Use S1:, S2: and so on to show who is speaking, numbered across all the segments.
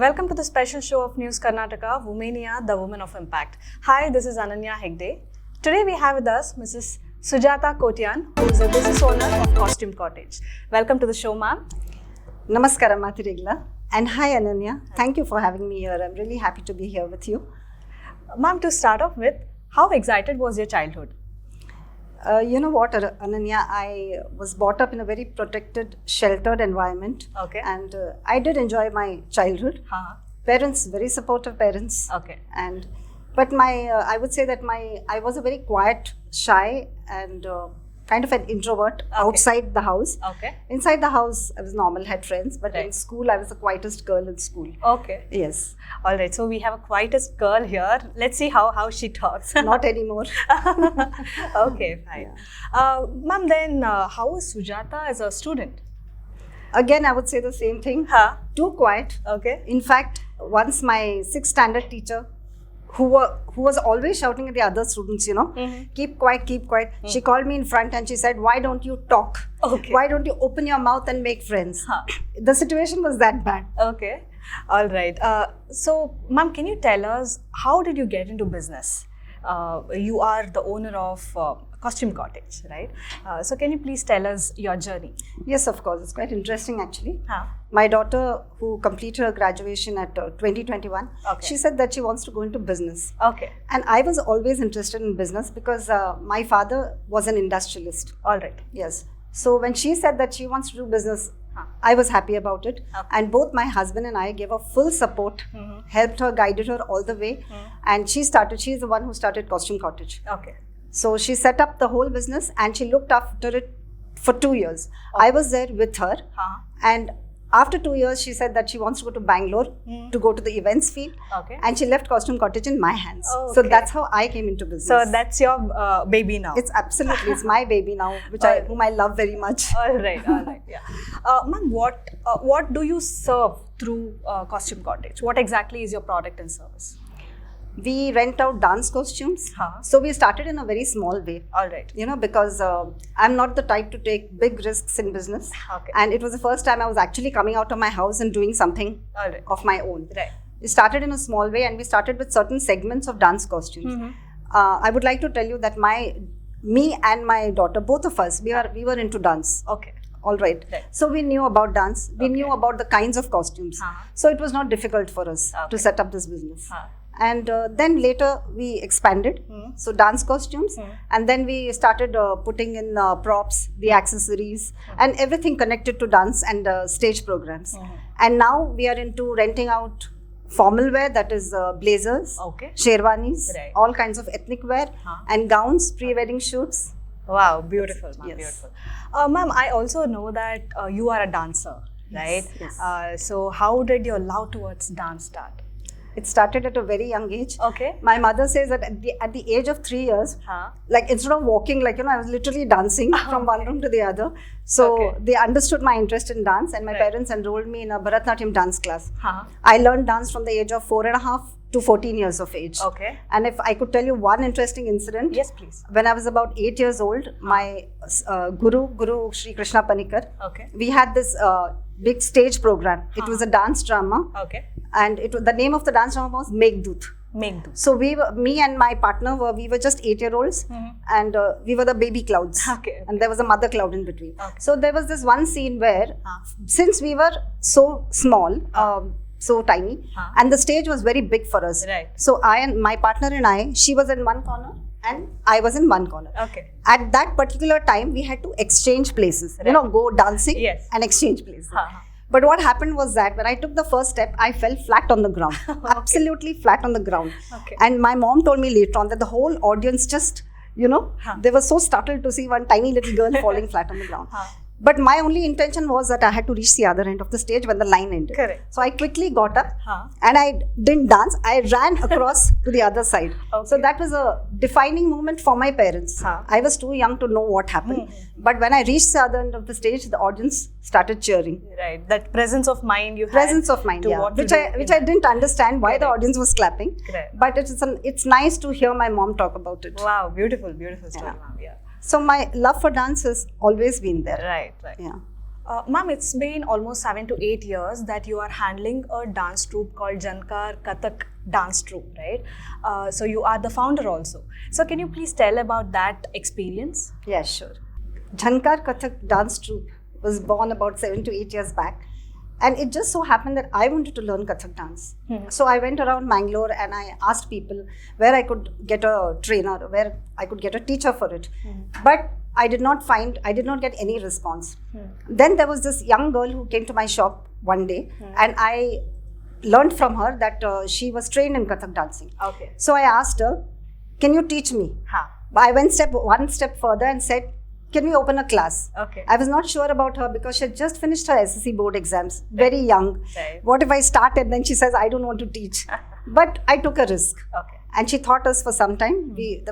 S1: Welcome to the special show of News Karnataka, Womenia, the Woman of Impact. Hi, this is Ananya Hegde. Today we have with us Mrs. Sujata Kotian, who is a business owner of Cottage. Welcome to the show, ma'am.
S2: Namaskaram, Mathirigla. And hi, Ananya. Thank you for having me here. I'm really happy to be here with you.
S1: Ma'am, to start off with, how excited was your childhood?
S2: You know what, Ananya, I was brought up in a very protected, sheltered environment.
S1: Okay.
S2: And I did enjoy my childhood. Parents, very supportive parents.
S1: Okay.
S2: But I would say that I was a very quiet, shy and kind of an introvert outside the house.
S1: Okay.
S2: Inside the house, I was normal, had friends. But in school, I was the quietest girl in school.
S1: Okay.
S2: Yes.
S1: All right. So we have a quietest girl here. Let's see how she talks.
S2: Not anymore.
S1: Okay, fine. Yeah. Ma'am, then how was Sujata as a student?
S2: Again, I would say the same thing. Too quiet.
S1: Okay.
S2: In fact, once my 6th standard teacher, who was always shouting at the other students, keep quiet, keep quiet. She called me in front and she said, why don't you talk?
S1: Okay.
S2: Why don't you open your mouth and make friends? The situation was that bad.
S1: Okay. All right. So, ma'am, can you tell us, how did you get into business? You are the owner of Cottage, right? So can you please tell us your journey?
S2: Yes, of course. It's quite interesting actually. My daughter, who completed her graduation at 2021, she said that she wants to go into business.
S1: Okay.
S2: And I was always interested in business because my father was an industrialist.
S1: All right.
S2: Yes. So when she said that she wants to do business, I was happy about it. And both my husband and I gave her full support, helped her, guided her all the way. And she's the one who started Cottage.
S1: Okay.
S2: So she set up the whole business and she looked after it for 2 years. I was there with her. And after 2 years, she said that she wants to go to Bangalore to go to the events field.
S1: Okay.
S2: And she left Cottage in my hands. So that's how I came into business.
S1: So that's your baby now.
S2: It's absolutely, it's my baby now, whom I love very much.
S1: All right, yeah. Ma'am, what do you serve through Cottage? What exactly is your product and service?
S2: We rent out dance costumes. So we started in a very small way.
S1: All right.
S2: Because I'm not the type to take big risks in business.
S1: Okay.
S2: And it was the first time I was actually coming out of my house and doing something of my own.
S1: Right.
S2: We started in a small way and we started with certain segments of dance costumes. I would like to tell you that me and my daughter, both of us, we were into dance.
S1: Okay.
S2: All right. So we knew about dance. We knew about the kinds of costumes. So it was not difficult for us to set up this business. And then later we expanded, so dance costumes, and then we started putting in props, the accessories, and everything connected to dance and stage programs. And now we are into renting out formal wear, that is blazers, sherwanis, all kinds of ethnic wear, and gowns, pre-wedding shoots.
S1: Wow, beautiful, ma'am, beautiful. Ma'am, I also know that you are a dancer, right?
S2: Yes.
S1: So how did your love towards dance start?
S2: It started at a very young age.
S1: Okay.
S2: My mother says that at the age of 3 years, like instead of walking, I was literally dancing from one room to the other. So they understood my interest in dance, and my parents enrolled me in a Bharatanatyam dance class. I learned dance from the age of 4.5 to 14 years of age.
S1: Okay.
S2: And if I could tell you one interesting incident.
S1: Yes, please.
S2: When I was about 8 years old, my Guru Shri Krishna Panikar, we had this big stage program. It was a dance drama.
S1: Okay.
S2: And the name of the dance drama was Meghdut. So me and my partner we were just 8-year-olds, and we were the baby clouds. And there was a mother cloud in between. So there was this one scene where, since we were so small, so tiny, and the stage was very big for us. So my partner and I, she was in one corner and I was in one corner. At that particular time, we had to exchange places. Go dancing and exchange places. But what happened was that when I took the first step, I fell flat on the ground, absolutely flat on the ground. And my mom told me later on that the whole audience just, they were so startled to see one tiny little girl falling flat on the ground. But my only intention was that I had to reach the other end of the stage when the line ended. So I quickly got up and I didn't dance. I ran across to the other side. So that was a defining moment for my parents. I was too young to know what happened. But when I reached the other end of the stage, the audience started cheering.
S1: Right. That presence of mind you had.
S2: Presence of mind, yeah. Which I didn't understand why the audience was clapping. But it's nice to hear my mom talk about it.
S1: Wow, beautiful story, ma'am. Yeah.
S2: So my love for dance has always been there.
S1: Right.
S2: Yeah.
S1: Ma'am, it's been almost 7 to 8 years that you are handling a dance troupe called Kathak Dance Troupe, right? So you are the founder also. So can you please tell about that experience?
S2: Yeah, sure. Kathak Dance Troupe was born about 7 to 8 years back. And it just so happened that I wanted to learn Kathak dance. So I went around Mangalore and I asked people where I could get a trainer, where I could get a teacher for it. But I did not get any response. Then there was this young girl who came to my shop one day and I learned from her that she was trained in Kathak dancing.
S1: Okay.
S2: So I asked her, can you teach me? I went one step further and said, can we open a class?
S1: Okay.
S2: I was not sure about her because she had just finished her SSC board exams, very young.
S1: Right.
S2: What if I start and then she says, I don't want to teach. But I took a risk.
S1: Okay.
S2: And she taught us for some time. We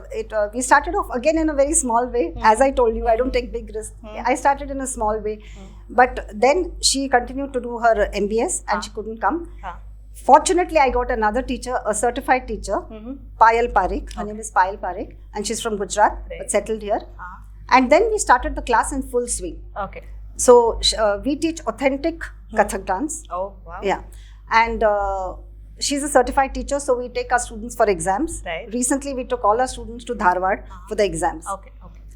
S2: started off again in a very small way. As I told you, I don't take big risks. I started in a small way. But then she continued to do her MBS and she couldn't come. Fortunately, I got another teacher, a certified teacher, Payal Parekh. Her name is Payal Parekh and she's from Gujarat, but settled here. And then we started the class in full swing.
S1: Okay.
S2: So we teach authentic Kathak dance.
S1: Oh, wow.
S2: Yeah. And she's a certified teacher, so we take our students for exams.
S1: Right.
S2: Recently, we took all our students to Dharwad for the exams.
S1: Okay.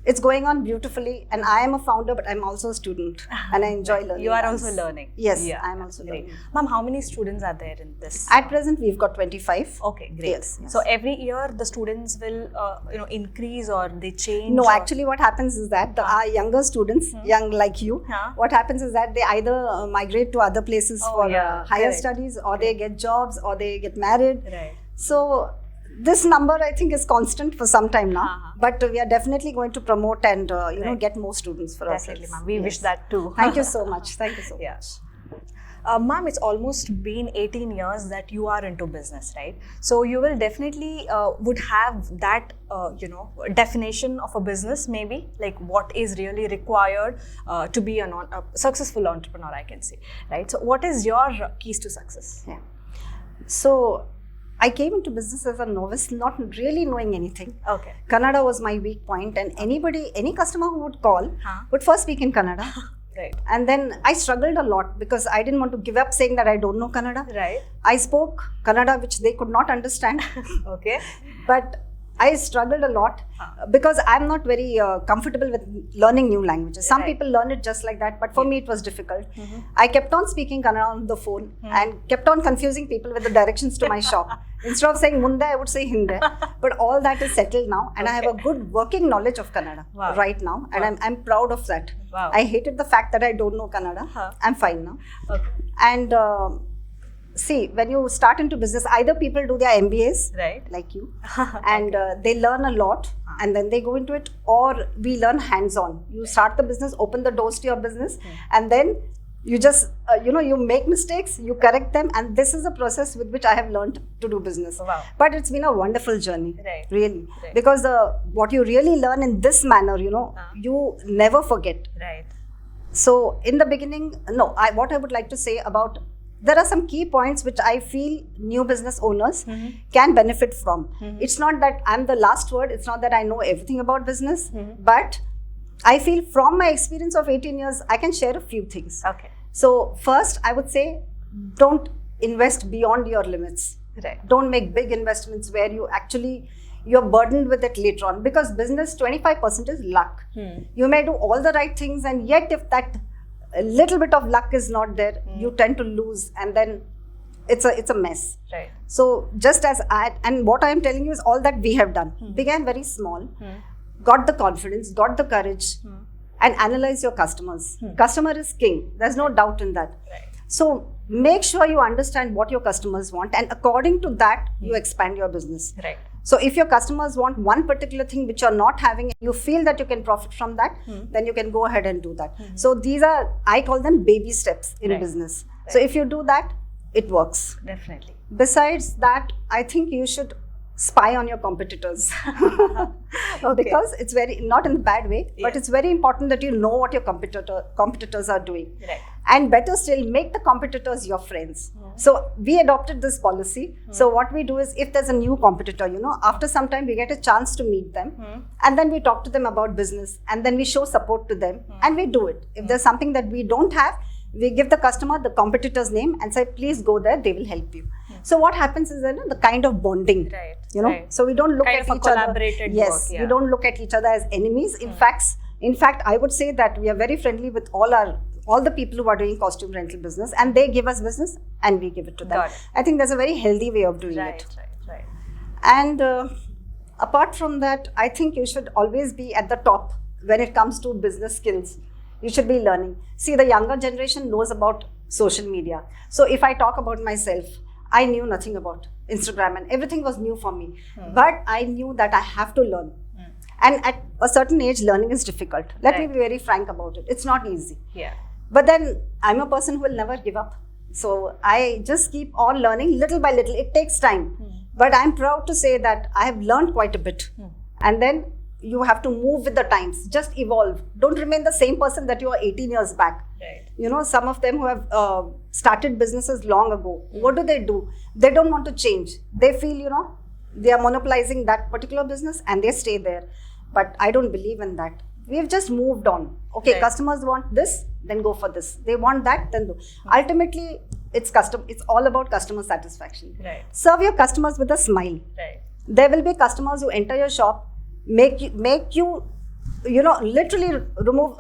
S2: It's going on beautifully, and I am a founder, but I'm also a student, and I enjoy learning.
S1: You are
S2: dance.
S1: also learning.
S2: Yes, I'm also learning.
S1: Ma'am, how many students are there in this?
S2: At present, we've got 25.
S1: Okay, great.
S2: Yes.
S1: So every year the students will, increase or they change.
S2: No,
S1: or...
S2: actually, what happens is that our younger students, young like you, what happens is that they either migrate to other places for higher studies, or they get jobs, or they get married.
S1: Right.
S2: So this number, I think, is constant for some time now. But we are definitely going to promote and get more students for ourselves.
S1: Definitely, ma'am. We wish that too.
S2: Thank you so much. Thank you so
S1: much. Ma'am, it's almost been 18 years that you are into business, right? So you will definitely would have that, definition of a business, maybe, like what is really required to be a successful entrepreneur, I can say, right? So what is your keys to success?
S2: Yeah. So I came into business as a novice, not really knowing anything.
S1: Okay.
S2: Kannada was my weak point, and any customer who would call would first speak in Kannada.
S1: Right.
S2: And then I struggled a lot because I didn't want to give up saying that I don't know Kannada.
S1: Right.
S2: I spoke Kannada, which they could not understand.
S1: Okay.
S2: But I struggled a lot because I'm not very comfortable with learning new languages. Some people learn it just like that, but for me it was difficult. I kept on speaking Kannada on the phone and kept on confusing people with the directions to my shop. Instead of saying Munde, I would say Hinde. But all that is settled now, and I have a good working knowledge of Kannada right now, and I'm proud of that.
S1: Wow.
S2: I hated the fact that I don't know Kannada. I'm fine now.
S1: Okay.
S2: And see, when you start into business, either people do their MBAs,
S1: right,
S2: like you, and they learn a lot and then they go into it, or we learn hands-on. You start the business, open the doors to your business, and then you just, you make mistakes, you correct them, and this is a process with which I have learned to do business.
S1: Wow.
S2: But it's been a wonderful journey, really,
S1: right.
S2: Because what you really learn in this manner, you never forget.
S1: Right.
S2: So in the beginning, what I would like to say about, there are some key points which I feel new business owners can benefit from. It's not that I'm the last word, it's not that I know everything about business, but I feel from my experience of 18 years, I can share a few things.
S1: Okay.
S2: So first, I would say, don't invest beyond your limits.
S1: Right.
S2: Don't make big investments where you're burdened with it later on, because business 25% is luck. You may do all the right things, and yet if that a little bit of luck is not there, you tend to lose, and then it's a mess.
S1: Right.
S2: So just as and what I am telling you is all that we have done. Began very small, got the confidence, got the courage, and analyze your customers. Customer is king. There's no doubt in that.
S1: Right.
S2: So make sure you understand what your customers want, and according to that, you expand your business.
S1: Right.
S2: So if your customers want one particular thing which you're not having, you feel that you can profit from that, then you can go ahead and do that. So these are, I call them baby steps in business. Right. So if you do that, it works.
S1: Definitely.
S2: Besides that, I think you should spy on your competitors. Because it's very, not in a bad way, but it's very important that you know what your competitors are doing.
S1: Right.
S2: And better still, make the competitors your friends. So we adopted this policy. So what we do is, if there's a new competitor, after some time we get a chance to meet them, and then we talk to them about business, and then we show support to them, and we do it. If there's something that we don't have, we give the customer the competitor's name and say, please go there, they will help you. So what happens is the kind of bonding,
S1: Right.
S2: So we don't look
S1: kind
S2: at
S1: of
S2: each
S1: a
S2: other.
S1: collaborated
S2: Yes,
S1: work,
S2: we don't look at each other as enemies. In fact, I would say that we are very friendly with all the people who are doing costume rental business, and they give us business and we give it to them.
S1: Got it.
S2: I think there's a very healthy way of doing
S1: Right.
S2: it.
S1: Right.
S2: And apart from that, I think you should always be at the top when it comes to business skills. You should be learning. See, the younger generation knows about social media. So if I talk about myself, I knew nothing about Instagram and everything was new for me. But I knew that I have to learn. And at a certain age, learning is difficult. Let me be very frank about it. It's not easy.
S1: Yeah.
S2: But then I'm a person who will never give up. So I just keep on learning little by little. It takes time. But I'm proud to say that I have learned quite a bit. And then you have to move with the times. Just evolve. Don't remain the same person that you were 18 years back.
S1: Right.
S2: Some of them who have started businesses long ago, what do? They don't want to change. They feel, they are monopolizing that particular business and they stay there. But I don't believe in that. We've just moved on. Okay,
S1: Right.
S2: Customers want this, then go for this. They want that, then do. Ultimately, it's all about customer satisfaction.
S1: Right.
S2: Serve your customers with a smile.
S1: Right.
S2: There will be customers who enter your shop, make you literally remove,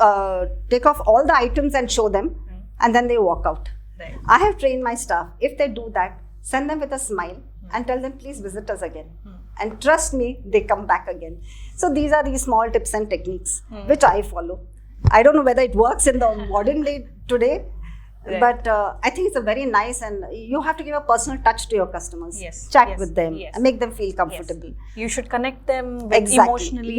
S2: take off all the items and show them, and then they walk out.
S1: Right.
S2: I have trained my staff. If they do that, send them with a smile and tell them, please visit us again. And trust me, they come back again. So these are these small tips and techniques which I follow. I don't know whether it works in the modern day today,
S1: Right.
S2: but I think it's a very nice, and you have to give a personal touch to your customers.
S1: Yes.
S2: Chat
S1: Yes.
S2: with them
S1: Yes.
S2: and make them feel comfortable.
S1: You should connect them with
S2: Exactly.
S1: emotionally.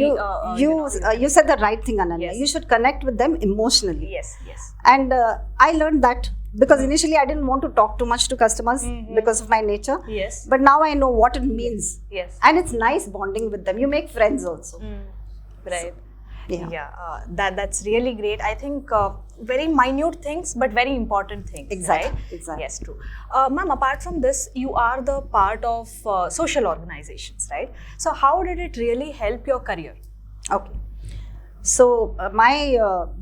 S2: You said the right thing, Ananya.
S1: Yes.
S2: You should connect with them emotionally.
S1: Yes.
S2: And I learned that because initially I didn't want to talk too much to customers because of my nature.
S1: Yes.
S2: But now I know what it means.
S1: Yes.
S2: And it's nice bonding with them. You make friends also.
S1: Right.
S2: Yeah.
S1: That's really great. I think very minute things, but very important things.
S2: Exactly.
S1: Right?
S2: Exactly.
S1: Yes, true. Ma'am, apart from this, you are the part of social organizations, right? So how did it really help your career?
S2: Okay. So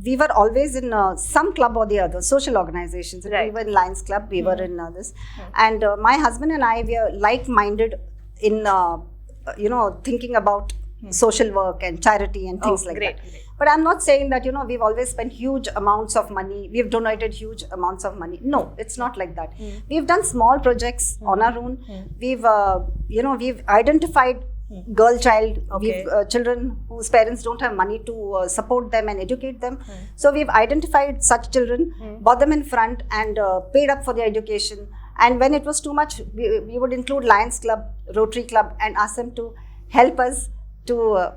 S2: we were always in some club or the other, social organizations.
S1: Right.
S2: We were in Lions Club, we were in this. And my husband and I, we are like-minded in, thinking about social work and charity and things like
S1: great,
S2: that.
S1: great.
S2: But I'm not saying that, we've always spent huge amounts of money. We've donated huge amounts of money. No, it's not like that. We've done small projects on our own. We've identified girl child,
S1: Okay.
S2: we've children whose parents don't have money to support them and educate them. So we've identified such children, brought them in front and paid up for their education. And when it was too much, we would include Lions Club, Rotary Club, and ask them to help us to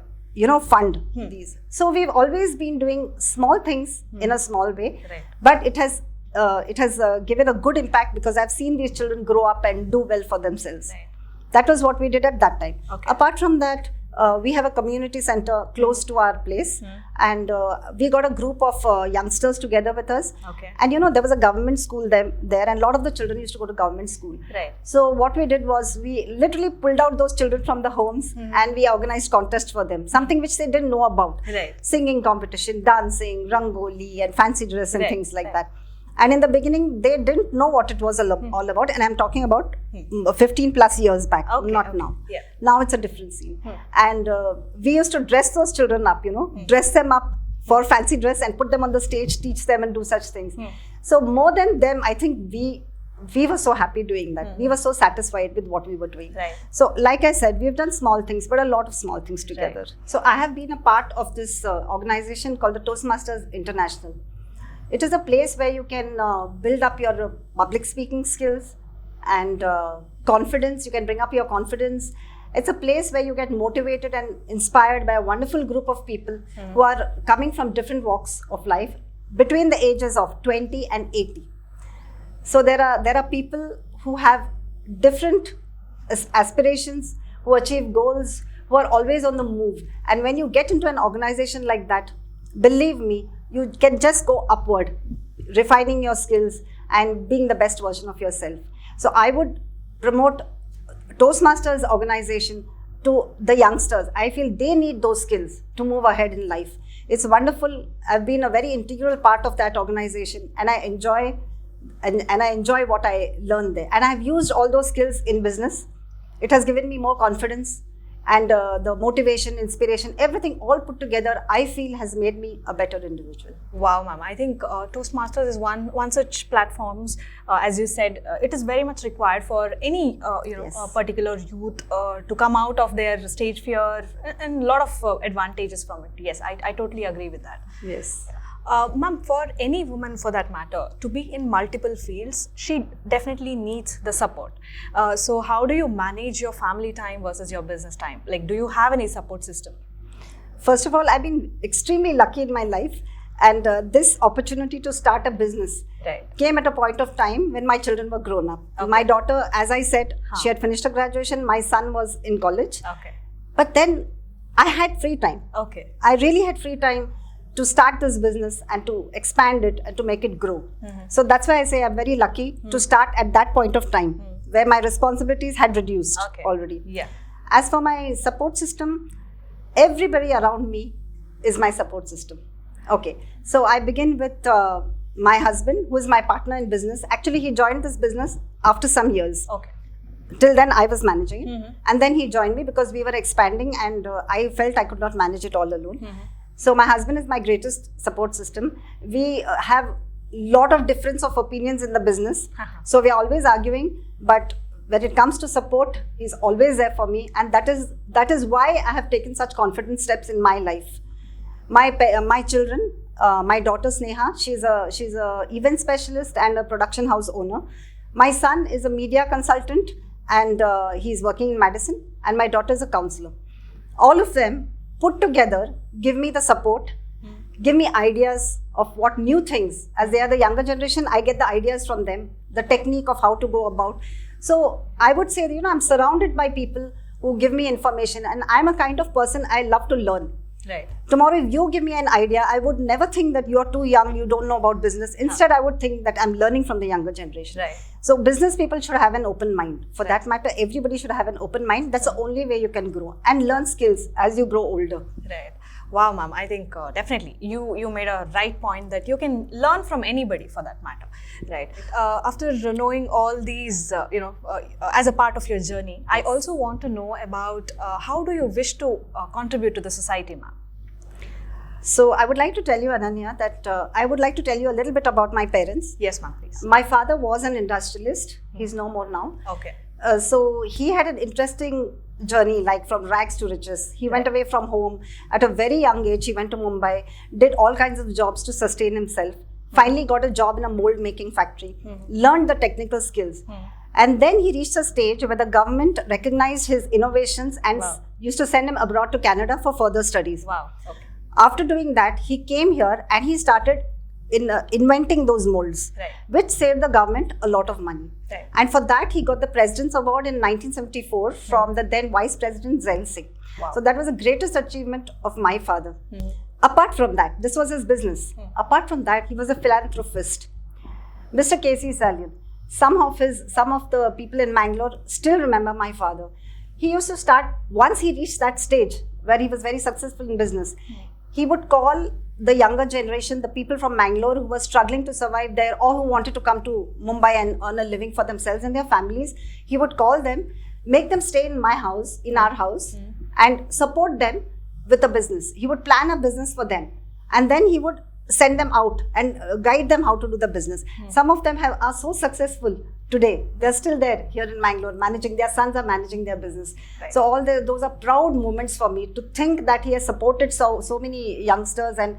S2: fund these. So we've always been doing small things in a small way,
S1: Right.
S2: but it has given a good impact because I've seen these children grow up and do well for themselves.
S1: Right.
S2: That was what we did at that time.
S1: Okay.
S2: Apart from that, we have a community center close to our place, and we got a group of youngsters together with us.
S1: Okay.
S2: And there was a government school there, and a lot of the children used to go to government school.
S1: Right.
S2: So what we did was we literally pulled out those children from the homes and we organized contests for them, something which they didn't know about.
S1: Right.
S2: Singing competition, dancing, rangoli, and fancy dress and
S1: Right,
S2: things like
S1: right.
S2: that. And in the beginning, they didn't know what it was all about. And I'm talking about 15 plus years back, not now.
S1: Yeah.
S2: Now it's a different scene. And we used to dress those children up, dress them up for fancy dress and put them on the stage, teach them and do such things. So more than them, I think we were so happy doing that. We were so satisfied with what we were doing.
S1: Right.
S2: So like I said, we've done small things, but a lot of small things together.
S1: Right.
S2: So I have been a part of this organization called the Toastmasters International. It is a place where you can build up your public speaking skills and confidence. You can bring up your confidence. It's a place where you get motivated and inspired by a wonderful group of people who are coming from different walks of life between the ages of 20 and 80. So there are people who have different aspirations, who achieve goals, who are always on the move. And when you get into an organization like that, believe me, you can just go upward. refining your skills and being the best version of yourself. So I would promote Toastmasters organization to the youngsters. I feel they need those skills to move ahead in life. It's wonderful. I've been a very integral part of that organization, and I enjoy what I learned there. And I've used all those skills in business. It has given me more confidence, and the motivation, inspiration, everything all put together, I feel has made me a better individual.
S1: Wow, ma'am. I think Toastmasters is one such platforms. As you said, it is very much required for any particular youth to come out of their stage fear, and a lot of advantages from it. Yes, I totally agree with that.
S2: Yes.
S1: Ma'am, for any woman for that matter, to be in multiple fields, she definitely needs the support. So how do you manage your family time versus your business time? Like, do you have any support system?
S2: First of all, I've been extremely lucky in my life, and this opportunity to start a business came at a point of time when my children were grown up. Okay. My daughter, as I said, she had finished her graduation. My son was in college.
S1: Okay.
S2: But then I had free time.
S1: Okay.
S2: I really had free time to start this business and to expand it and to make it grow. So that's why I say I'm very lucky to start at that point of time where my responsibilities had reduced already.
S1: Yeah.
S2: As for my support system, everybody around me is my support system. Okay. So I begin with my husband, who is my partner in business. Actually, he joined this business after some years.
S1: Okay.
S2: Till then, I was managing it. And then he joined me because we were expanding, and I felt I could not manage it all alone. So my husband is my greatest support system. We have a lot of difference of opinions in the business. So we are always arguing, but when it comes to support, he's always there for me. And that is why I have taken such confident steps in my life. My children, my daughter Sneha, she's a event specialist and a production house owner. My son is a media consultant, and he's working in Madison. And my daughter is a counselor. All of them put together give me the support, give me ideas of what new things. As they are the younger generation, I get the ideas from them, the technique of how to go about. So I would say, I'm surrounded by people who give me information, and I'm a kind of person, I love to learn.
S1: Right.
S2: Tomorrow, if you give me an idea, I would never think that you're too young, you don't know about business. Instead, I would think that I'm learning from the younger generation.
S1: Right.
S2: So business people should have an open mind. For that matter, everybody should have an open mind. That's the only way you can grow and learn skills as you grow older.
S1: Right. Wow, ma'am. I think definitely you made a right point that you can learn from anybody for that matter. Right. After knowing all these, as a part of your journey, I also want to know about how do you wish to contribute to the society, ma'am?
S2: So I would like to tell you, Ananya, that I would like to tell you a little bit about my parents.
S1: Yes, ma'am, please.
S2: My father was an industrialist. He's no more now.
S1: Okay.
S2: So he had an interesting journey, like from rags to riches. He went away from home at a very young age. He went to Mumbai, did all kinds of jobs to sustain himself. Finally got a job in a mold making factory, learned the technical skills. And then he reached a stage where the government recognized his innovations and used to send him abroad to Canada for further studies.
S1: Wow. Okay.
S2: After doing that, he came here and he started inventing those molds, which saved the government a lot of money.
S1: Right.
S2: And for that, he got the President's Award in 1974 from the then Vice President Zail Singh.
S1: Wow.
S2: So that was the greatest achievement of my father. Apart from that, this was his business. Apart from that, he was a philanthropist. Mr. K.C. Salian. Some of the people in Mangalore still remember my father. He used to start, once he reached that stage where he was very successful in business, he would call the younger generation, the people from Mangalore who were struggling to survive there or who wanted to come to Mumbai and earn a living for themselves and their families. He would call them, make them stay in my house, in our house, and support them with a business. He would plan a business for them, and then he would send them out and guide them how to do the business. Some of them are so successful today. They're still there here in Mangalore, managing, their sons are managing their business. Right. So those are proud moments for me to think that he has supported so many youngsters and,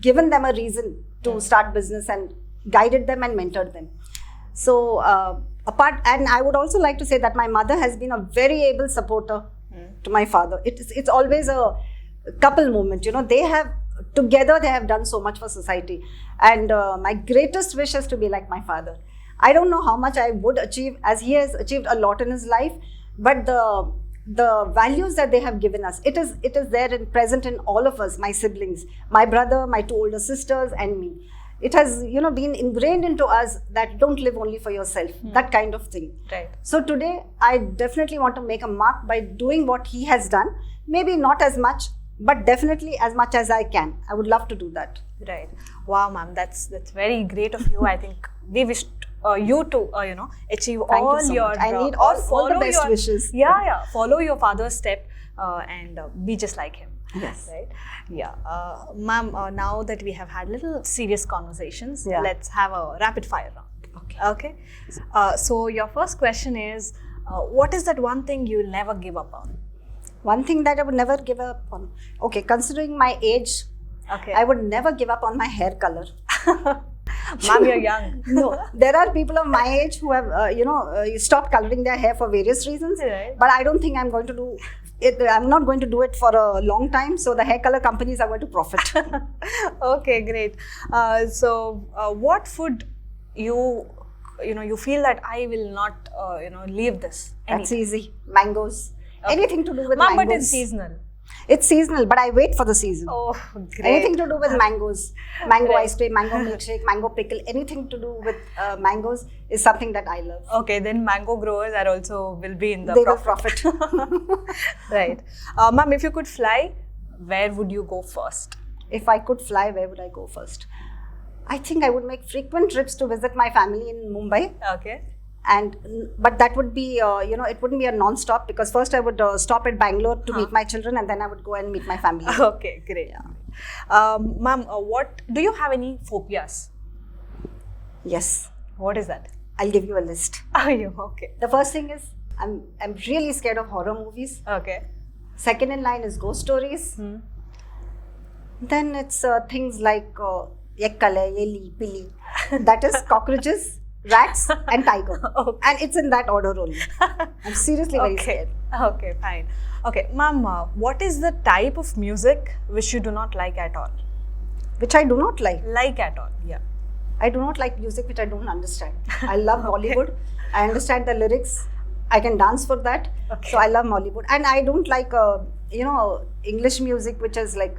S2: given them a reason to start business and guided them and mentored them. So and I would also like to say that my mother has been a very able supporter to my father. It's always a couple moment, together they have done so much for society. And my greatest wish is to be like my father. I don't know how much I would achieve, as he has achieved a lot in his life, but the values that they have given us, it is there and present in all of us, my siblings, my brother, my two older sisters and me. it has, been ingrained into us that don't live only for yourself, that kind of thing.
S1: Right.
S2: So today, I definitely want to make a mark by doing what he has done. Maybe not as much, but definitely as much as I can. I would love to do that.
S1: Right. Wow, ma'am, that's very great of you. I think we wish you to, achieve
S2: Thank
S1: all
S2: you so
S1: your...
S2: much. I need all the best wishes.
S1: Yeah. Follow your father's step and be just like him.
S2: Yes.
S1: Right. Yeah. Ma'am, now that we have had little serious conversations,
S2: Yeah.
S1: let's have a rapid fire round. Okay. So your first question is, what is that one thing you will never give up on?
S2: One thing that I would never give up on. Okay, considering my age,
S1: Okay.
S2: I would never give up on my hair color.
S1: Ma'am, you're young.
S2: No, there are people of my age who have, stopped coloring their hair for various reasons.
S1: Right.
S2: But I don't think I'm going to do it. I'm not going to do it for a long time. So the hair color companies are going to profit.
S1: Okay, great. So what food you feel that I will not, leave this?
S2: That's easy. Mangoes.
S1: Okay.
S2: Anything to do with
S1: Ma'am,
S2: mangoes.
S1: but it's seasonal.
S2: It's seasonal, but I wait for the season.
S1: Oh, great.
S2: Anything to do with mangoes, mango
S1: Right.
S2: ice cream, mango milkshake, mango pickle, anything to do with mangoes is something that I love.
S1: Okay, then mango growers are also will be in the
S2: They
S1: profit.
S2: will profit.
S1: Right. Ma'am, if you could fly, where would you go first?
S2: If I could fly, where would I go first? I think I would make frequent trips to visit my family in Mumbai.
S1: Okay.
S2: But that would be, it wouldn't be a non-stop, because first I would stop at Bangalore to meet my children, and then I would go and meet my family.
S1: Okay, great. Yeah. Ma'am, what do you have any phobias?
S2: Yes,
S1: What is that?
S2: I'll give you a list.
S1: Are you okay?
S2: The first thing is, I'm really scared of horror movies.
S1: Okay.
S2: Second in line is ghost stories. Then it's things like yekkale, yeli, pili. That is cockroaches, rats and tiger.
S1: Okay.
S2: And it's in that order only. I'm seriously very scared.
S1: Okay, fine. Okay, ma'am, what is the type of music which you do not like at all?
S2: Which I do not like.
S1: Like at all, yeah.
S2: I do not like music which I don't understand. I love Bollywood. I understand the lyrics. I can dance for that.
S1: Okay.
S2: So I love Bollywood. And I don't like, English music which is like,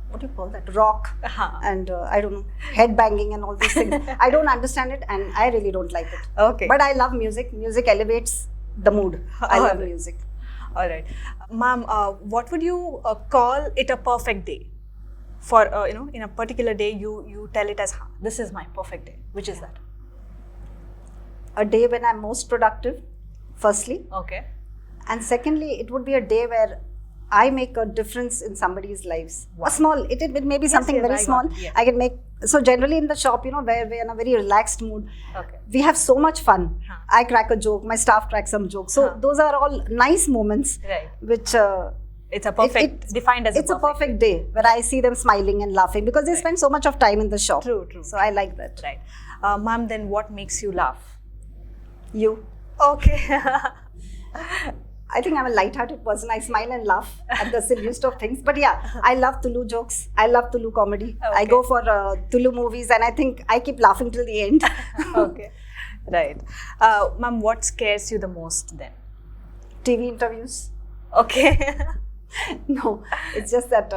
S2: what do you call that? Rock. And I don't know, headbanging and all these things. I don't understand it, and I really don't like it.
S1: Okay.
S2: But I love music. Music elevates the mood. I love music.
S1: All right. Ma'am, what would you call it a perfect day? For, in a particular day, you tell it as, this is my perfect day. Which is that?
S2: A day when I'm most productive, firstly.
S1: Okay.
S2: And secondly, it would be a day where I make a difference in somebody's lives.
S1: Wow.
S2: A small, it may be something
S1: yes,
S2: very
S1: I
S2: small.
S1: got it, yeah.
S2: I can make, so generally in the shop, where we're in a very relaxed mood,
S1: Okay.
S2: we have so much fun. I crack a joke, my staff cracks some jokes. So those are all nice moments,
S1: Right.
S2: which...
S1: It's a perfect, defined as
S2: it's a perfect day where I see them smiling and laughing, because they spend so much of time in the shop.
S1: True.
S2: So I like that.
S1: Right. Ma'am, then what makes you laugh?
S2: You.
S1: Okay.
S2: I think I'm a light-hearted person. I smile and laugh at the silliest of things. But yeah, I love Tulu jokes. I love Tulu comedy.
S1: Okay.
S2: I go for Tulu movies, and I think I keep laughing till the end.
S1: Okay. Right. Ma'am, what scares you the most then?
S2: TV interviews.
S1: Okay.
S2: No, it's just that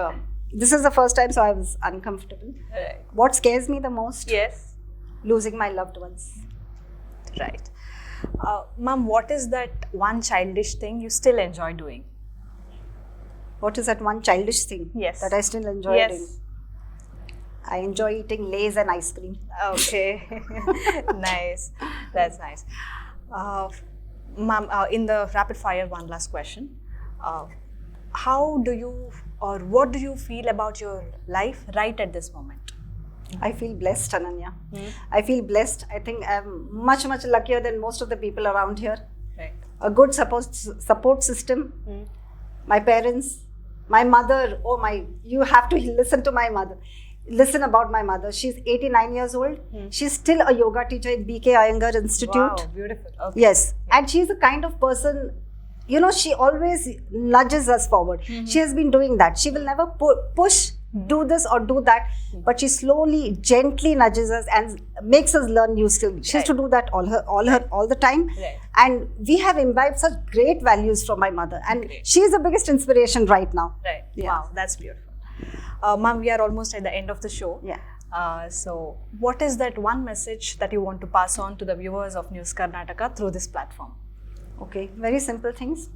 S2: this is the first time, so I was uncomfortable.
S1: Right.
S2: What scares me the most?
S1: Yes.
S2: Losing my loved ones.
S1: Right. Ma'am, what is that one childish thing you still enjoy doing?
S2: What is that one childish thing that I still enjoy doing? I enjoy eating Lays and ice cream.
S1: Okay. Nice. That's nice. Ma'am, in the rapid fire, one last question. How do you, or what do you feel about your life right at this moment?
S2: I feel blessed, Ananya. I feel blessed. I think I'm much, much luckier than most of the people around here.
S1: Right.
S2: A good support system. My parents, my mother, you have to listen to my mother. Listen about my mother. She's 89 years old. She's still a yoga teacher at BK Iyengar Institute.
S1: Wow, beautiful. Okay.
S2: Yes. And she's the kind of person, she always nudges us forward. She has been doing that. She will never push, do this or do that, but she slowly, gently nudges us and makes us learn new skills. She has to do that all the time.
S1: Right.
S2: And we have imbibed such great values from my mother. And she is the biggest inspiration right now.
S1: Right.
S2: Yeah.
S1: Wow, that's beautiful. Ma'am, we are almost at the end of the show.
S2: Yeah.
S1: So what is that one message that you want to pass on to the viewers of News Karnataka through this platform?
S2: Okay, very simple things.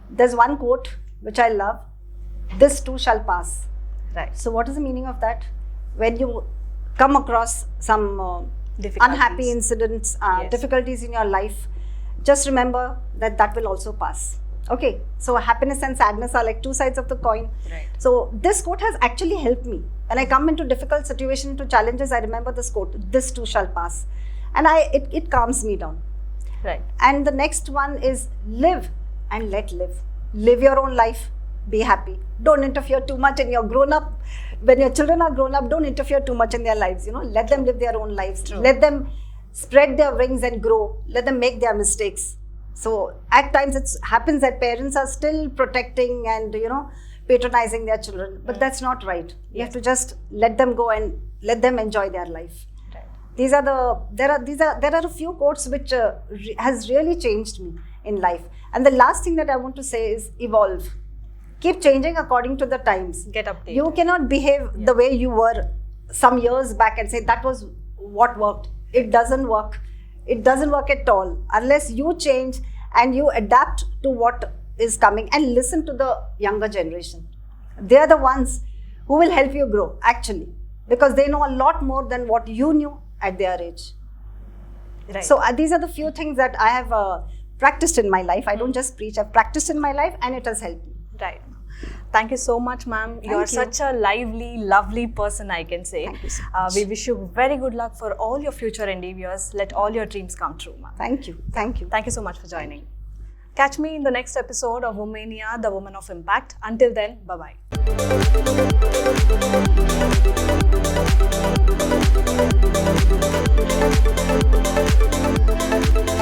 S2: There's one quote which I love. This too shall pass.
S1: Right.
S2: So what is the meaning of that? When you come across some unhappy incidents,
S1: Yes.
S2: difficulties in your life, just remember that that will also pass. Okay, so happiness and sadness are like two sides of the coin.
S1: Right.
S2: So this quote has actually helped me. When I come into difficult situations, to challenges, I remember this quote, this too shall pass. And it calms me down.
S1: Right.
S2: And the next one is live and let live. Live your own life, be happy. Don't interfere too much in your grown up. When your children are grown up, don't interfere too much in their lives. Let them live their own lives.
S1: True.
S2: Let them spread their wings and grow. Let them make their mistakes. So at times it happens that parents are still protecting and patronizing their children, but that's not right. You have to just let them go and let them enjoy their life.
S1: Right.
S2: There are a few quotes which has really changed me in life. And the last thing that I want to say is evolve. Keep changing according to the times.
S1: Get updated.
S2: You cannot behave the way you were some years back and say that was what worked. It doesn't work. It doesn't work at all unless you change and you adapt to what is coming and listen to the younger generation. They are the ones who will help you grow actually, because they know a lot more than what you knew at their age.
S1: Right.
S2: So these are the few things that I have practiced in my life. I don't just preach, I've practiced in my life and it has helped me.
S1: Right. Thank you so much, ma'am. You are such a lively, lovely person, I can say.
S2: Thank you so much.
S1: We wish you very good luck for all your future endeavors. Let all your dreams come true, ma'am.
S2: Thank you. Thank you.
S1: Thank you so much for joining. Catch me in the next episode of Womenia, the Woman of Impact. Until then, bye-bye.